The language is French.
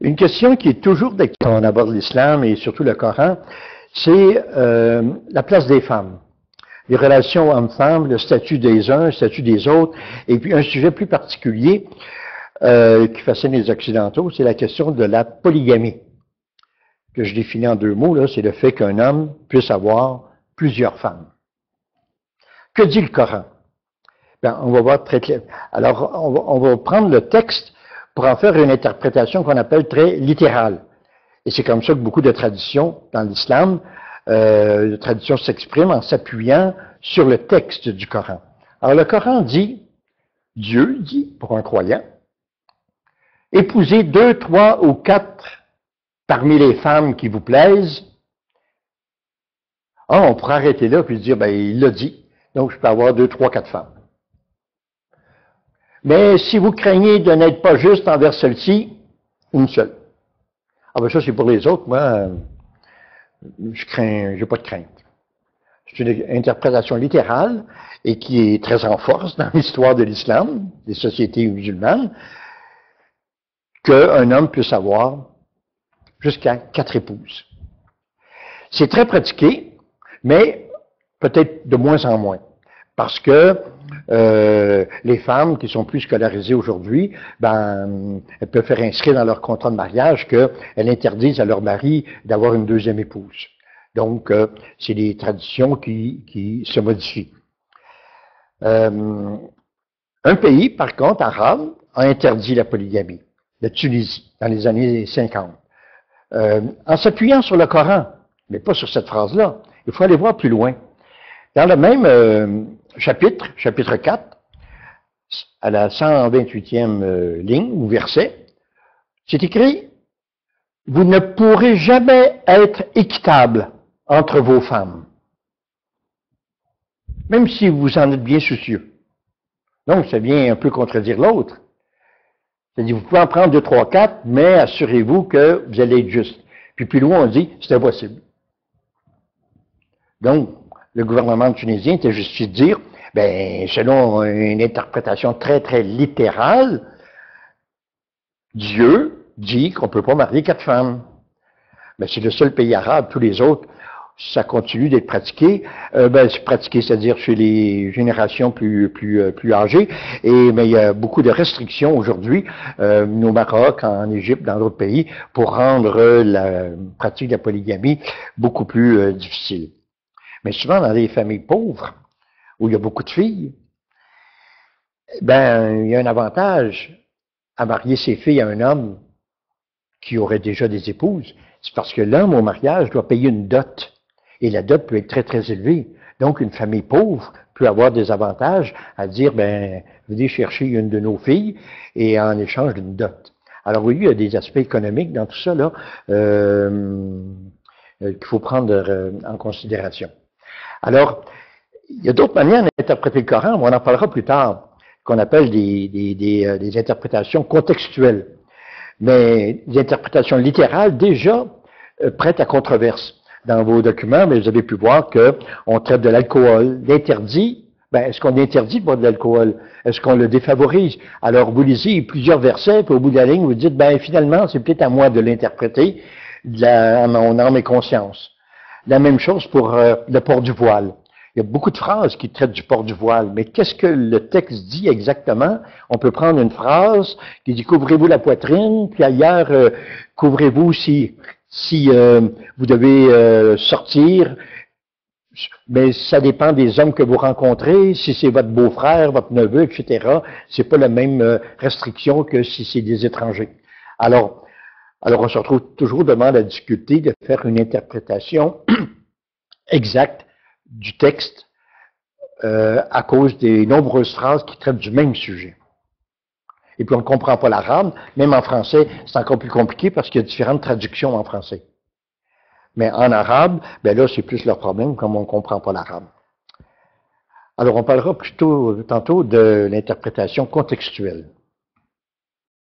Une question qui est toujours d'actualité quand on aborde l'islam et surtout le Coran, c'est la place des femmes. Les relations hommes-femmes, le statut des uns, le statut des autres, et puis un sujet plus particulier qui fascine les Occidentaux, c'est la question de la polygamie, que je définis en deux mots, là, c'est le fait qu'un homme puisse avoir plusieurs femmes. Que dit le Coran? Ben, on va voir très clair. Alors, on va prendre le texte pour en faire une interprétation qu'on appelle très littérale. Et c'est comme ça que beaucoup de traditions dans l'islam, de traditions s'expriment en s'appuyant sur le texte du Coran. Alors, le Coran dit, Dieu dit, pour un croyant, épousez 2, 3 ou 4 parmi les femmes qui vous plaisent. Ah, on pourrait arrêter là puis dire, ben, il l'a dit, donc je peux avoir 2, 3, 4 femmes. Mais si vous craignez de n'être pas juste envers celle-ci, une seule. Ah ben ça, c'est pour les autres. Moi, j'ai pas de crainte. C'est une interprétation littérale et qui est très en force dans l'histoire de l'islam, des sociétés musulmanes, qu'un homme puisse avoir jusqu'à 4 épouses. C'est très pratiqué, mais peut-être de moins en moins. Parce que les femmes qui sont plus scolarisées aujourd'hui, ben, elles peuvent faire inscrire dans leur contrat de mariage qu'elles interdisent à leur mari d'avoir une deuxième épouse. Donc, c'est des traditions qui se modifient. Un pays, par contre, arabe, a interdit la polygamie, la Tunisie, dans les années 50. En s'appuyant sur le Coran, mais pas sur cette phrase-là. Il faut aller voir plus loin. Dans le même chapitre 4, à la 128e ligne ou verset, c'est écrit « Vous ne pourrez jamais être équitable entre vos femmes, même si vous en êtes bien soucieux. » Donc, ça vient un peu contredire l'autre. C'est-à-dire, vous pouvez en prendre 2, 3, 4, mais assurez-vous que vous allez être juste. Puis plus loin, on dit « C'est impossible. » Donc, le gouvernement tunisien était justifié de dire, ben, selon une interprétation très, très littérale, Dieu dit qu'on ne peut pas marier 4 femmes. Mais c'est le seul pays arabe, tous les autres, ça continue d'être pratiqué. C'est pratiqué, c'est-à-dire chez les générations plus âgées. Mais il y a beaucoup de restrictions aujourd'hui, au Maroc, en Égypte, dans d'autres pays, pour rendre la pratique de la polygamie beaucoup plus difficile. Mais souvent, dans les familles pauvres, où il y a beaucoup de filles, ben, il y a un avantage à marier ses filles à un homme qui aurait déjà des épouses. C'est parce que l'homme, au mariage, doit payer une dot. Et la dot peut être très, très élevée. Donc, une famille pauvre peut avoir des avantages à dire, ben, venez chercher une de nos filles et en échange d'une dot. Alors, oui, il y a des aspects économiques dans tout ça, là, qu'il faut prendre en considération. Alors, il y a d'autres manières d'interpréter le Coran, on en parlera plus tard, qu'on appelle des interprétations contextuelles. Mais des interprétations littérales, déjà, prêtes à controverse. Dans vos documents, mais vous avez pu voir qu'on traite de l'alcool. L'interdit, ben, est-ce qu'on interdit de boire de l'alcool? Est-ce qu'on le défavorise? Alors, vous lisez plusieurs versets, puis au bout de la ligne, vous dites, ben, finalement, c'est peut-être à moi de l'interpréter à mon âme et conscience. La même chose pour le port du voile. Il y a beaucoup de phrases qui traitent du port du voile, mais qu'est-ce que le texte dit exactement? On peut prendre une phrase qui dit « couvrez-vous la poitrine », puis ailleurs « couvrez-vous si vous devez sortir », mais ça dépend des hommes que vous rencontrez, si c'est votre beau-frère, votre neveu, etc. C'est pas la même restriction que si c'est des étrangers. Alors, on se retrouve toujours devant la difficulté de faire une interprétation exacte du texte à cause des nombreuses phrases qui traitent du même sujet. Et puis on ne comprend pas l'arabe, même en français, c'est encore plus compliqué parce qu'il y a différentes traductions en français. Mais en arabe, ben là, c'est plus leur problème, comme on ne comprend pas l'arabe. Alors on parlera plutôt tantôt de l'interprétation contextuelle.